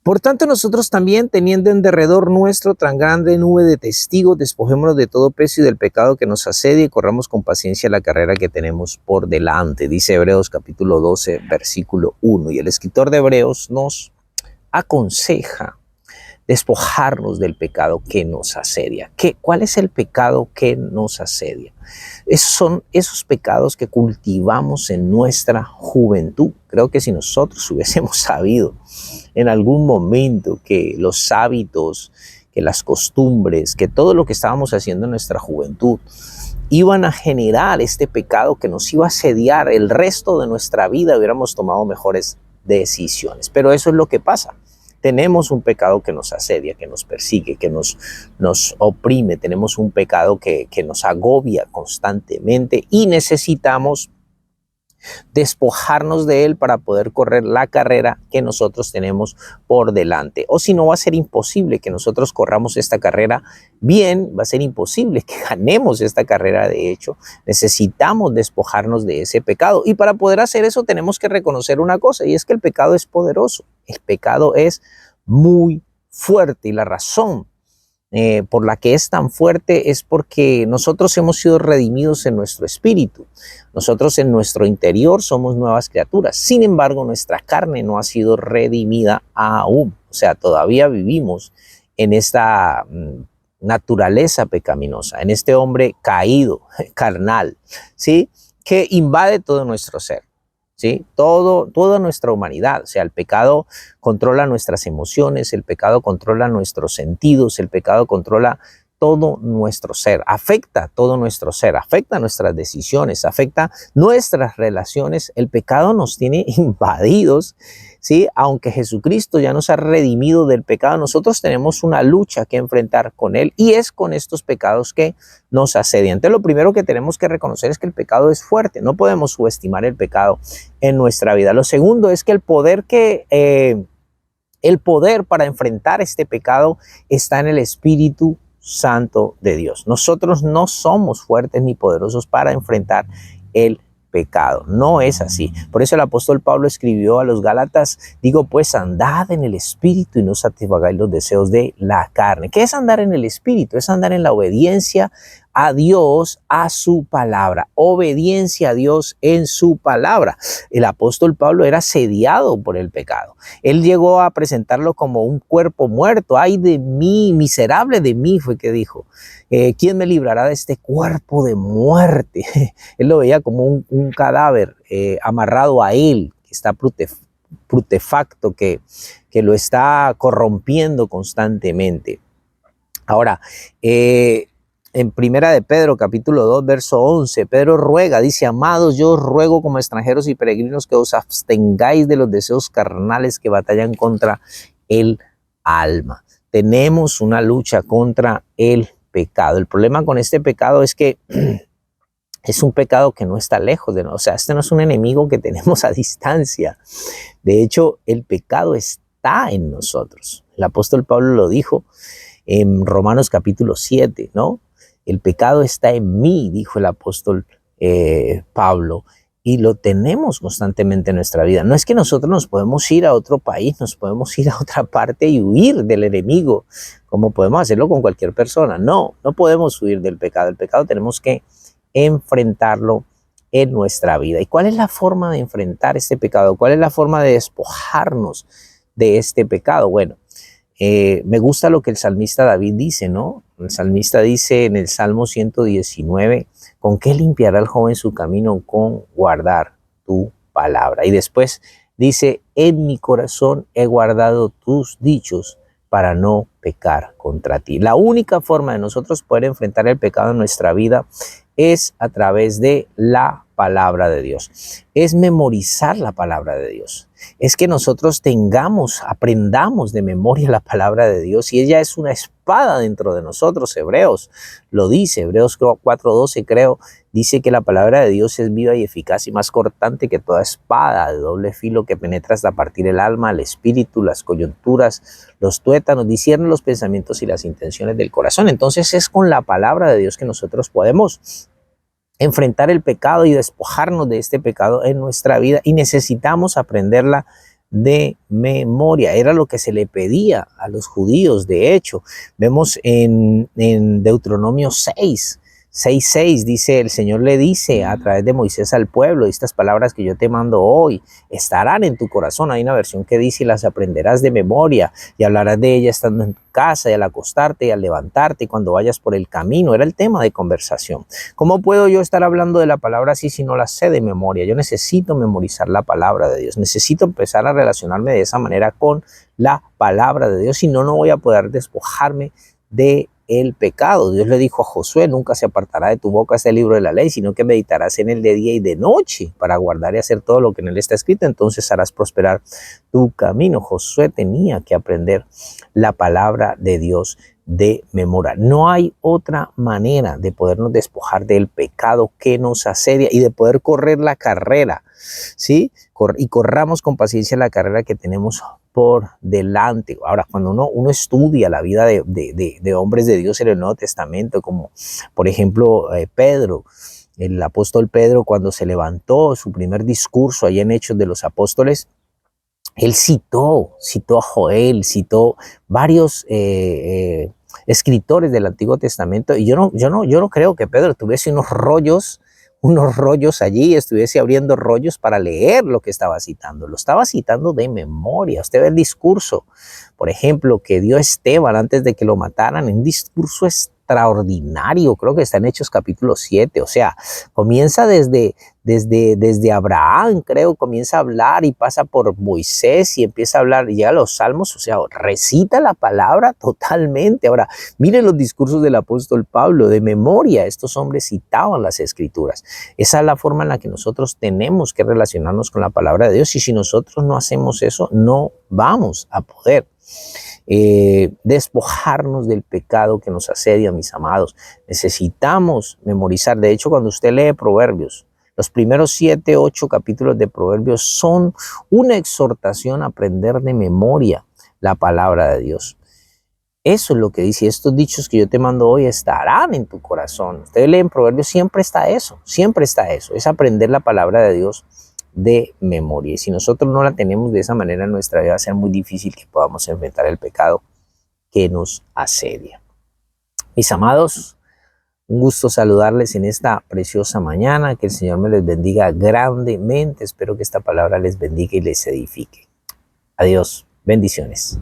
Por tanto, nosotros también, teniendo en derredor nuestro tan grande nube de testigos, despojémonos de todo peso y del pecado que nos asedia y corramos con paciencia la carrera que tenemos por delante, dice Hebreos capítulo 12, versículo 1. Y el escritor de Hebreos nos aconseja despojarnos del pecado que nos asedia. ¿Cuál es el pecado que nos asedia? Son esos pecados que cultivamos en nuestra juventud. Creo que si nosotros hubiésemos sabido en algún momento que los hábitos, que las costumbres, que todo lo que estábamos haciendo en nuestra juventud iban a generar este pecado que nos iba a asediar el resto de nuestra vida, hubiéramos tomado mejores decisiones. Pero eso es lo que pasa. Tenemos un pecado que nos asedia, que nos persigue, que nos oprime. Tenemos un pecado que nos agobia constantemente y necesitamos despojarnos de él para poder correr la carrera que nosotros tenemos por delante. O si no, va a ser imposible que nosotros corramos esta carrera bien, va a ser imposible que ganemos esta carrera. De hecho, necesitamos despojarnos de ese pecado. Y para poder hacer eso tenemos que reconocer una cosa, y es que el pecado es poderoso. El pecado es muy fuerte y la razón por la que es tan fuerte es porque nosotros hemos sido redimidos en nuestro espíritu. Nosotros en nuestro interior somos nuevas criaturas. Sin embargo, nuestra carne no ha sido redimida aún. O sea, todavía vivimos en esta naturaleza pecaminosa, en este hombre caído, carnal, ¿sí? Que invade todo nuestro ser. ¿Sí? Toda nuestra humanidad. O sea, el pecado controla nuestras emociones, el pecado controla nuestros sentidos, el pecado controla todo nuestro ser, afecta todo nuestro ser, afecta nuestras decisiones, afecta nuestras relaciones. El pecado nos tiene invadidos, ¿sí? Aunque Jesucristo ya nos ha redimido del pecado, nosotros tenemos una lucha que enfrentar con él, y es con estos pecados que nos asedian. Entonces, lo primero que tenemos que reconocer es que el pecado es fuerte. No podemos subestimar el pecado en nuestra vida. Lo segundo es que el poder para enfrentar este pecado está en el Espíritu Santo de Dios. Nosotros no somos fuertes ni poderosos para enfrentar el pecado. No es así. Por eso el apóstol Pablo escribió a los Gálatas: digo pues, andad en el Espíritu y no satisfagáis los deseos de la carne. ¿Qué es andar en el Espíritu? Es andar en la obediencia a Dios, a su palabra. Obediencia a Dios en su palabra. El apóstol Pablo era asediado por el pecado. Él llegó a presentarlo como un cuerpo muerto. Ay de mí, miserable de mí, fue que dijo. ¿Quién me librará de este cuerpo de muerte? Él lo veía como un cadáver amarrado a él, que está putefacto, que lo está corrompiendo constantemente. Ahora, en Primera de Pedro, capítulo 2, verso 11, Pedro ruega, dice: amados, yo os ruego como extranjeros y peregrinos que os abstengáis de los deseos carnales que batallan contra el alma. Tenemos una lucha contra el pecado. El problema con este pecado es que es un pecado que no está lejos de nosotros. O sea, este no es un enemigo que tenemos a distancia. De hecho, el pecado está en nosotros. El apóstol Pablo lo dijo en Romanos capítulo 7, ¿no? El pecado está en mí, dijo el apóstol Pablo, y lo tenemos constantemente en nuestra vida. No es que nosotros nos podemos ir a otro país, nos podemos ir a otra parte y huir del enemigo, como podemos hacerlo con cualquier persona. No podemos huir del pecado. El pecado tenemos que enfrentarlo en nuestra vida. ¿Y cuál es la forma de enfrentar este pecado? ¿Cuál es la forma de despojarnos de este pecado? Bueno, me gusta lo que el salmista David dice, ¿no? El salmista dice en el Salmo 119, ¿con qué limpiará el joven su camino? Con guardar tu palabra. Y después dice, en mi corazón he guardado tus dichos para no pecar contra ti. La única forma de nosotros poder enfrentar el pecado en nuestra vida es a través de la palabra de Dios. Es memorizar la palabra de Dios. Es que nosotros aprendamos de memoria la palabra de Dios, y ella es una espada dentro de nosotros. Hebreos lo dice, Hebreos 4:12 creo, dice que la palabra de Dios es viva y eficaz y más cortante que toda espada de doble filo, que penetra hasta partir el alma, el espíritu, las coyunturas, los tuétanos, discierne los pensamientos y las intenciones del corazón. Entonces es con la palabra de Dios que nosotros podemos enfrentar el pecado y despojarnos de este pecado en nuestra vida, y necesitamos aprenderla de memoria. Era lo que se le pedía a los judíos. De hecho, vemos en Deuteronomio 6:6 dice, el Señor le dice a través de Moisés al pueblo, estas palabras que yo te mando hoy estarán en tu corazón. Hay una versión que dice, y las aprenderás de memoria y hablarás de ellas estando en tu casa y al acostarte y al levantarte y cuando vayas por el camino. Era el tema de conversación. ¿Cómo puedo yo estar hablando de la palabra así si no la sé de memoria? Yo necesito memorizar la palabra de Dios. Necesito empezar a relacionarme de esa manera con la palabra de Dios, si no, no voy a poder despojarme de el pecado. Dios le dijo a Josué, nunca se apartará de tu boca este libro de la ley, sino que meditarás en él de día y de noche para guardar y hacer todo lo que en él está escrito, entonces harás prosperar tu camino. Josué tenía que aprender la palabra de Dios de memoria. No hay otra manera de podernos despojar del pecado que nos asedia y de poder correr la carrera, ¿sí? Y corramos con paciencia la carrera que tenemos por delante. Ahora, cuando uno estudia la vida de hombres de Dios en el Nuevo Testamento, como por ejemplo Pedro, el apóstol Pedro, cuando se levantó su primer discurso ahí en Hechos de los Apóstoles, él citó a Joel, citó varios escritores del Antiguo Testamento, y yo no creo que Pedro tuviese unos rollos allí, estuviese abriendo rollos para leer lo que estaba citando. Lo estaba citando de memoria. Usted ve el discurso, por ejemplo, que dio Esteban antes de que lo mataran, un discurso extraordinario, creo que está en Hechos capítulo 7, o sea, comienza desde Abraham, creo, comienza a hablar y pasa por Moisés y empieza a hablar y llega a los Salmos, o sea, recita la palabra totalmente. Ahora, miren los discursos del apóstol Pablo, de memoria, estos hombres citaban las escrituras. Esa es la forma en la que nosotros tenemos que relacionarnos con la palabra de Dios, y si nosotros no hacemos eso, no vamos a poder despojarnos del pecado que nos asedia, mis amados. Necesitamos memorizar. De hecho, cuando usted lee Proverbios, los primeros 7, 8 capítulos de Proverbios son una exhortación a aprender de memoria la palabra de Dios. Eso es lo que dice, estos dichos que yo te mando hoy estarán en tu corazón. Usted lee en Proverbios, siempre está eso, es aprender la palabra de Dios de memoria. Y si nosotros no la tenemos de esa manera en nuestra vida, va a ser muy difícil que podamos enfrentar el pecado que nos asedia. Mis amados, un gusto saludarles en esta preciosa mañana. Que el Señor me les bendiga grandemente. Espero que esta palabra les bendiga y les edifique. Adiós. Bendiciones.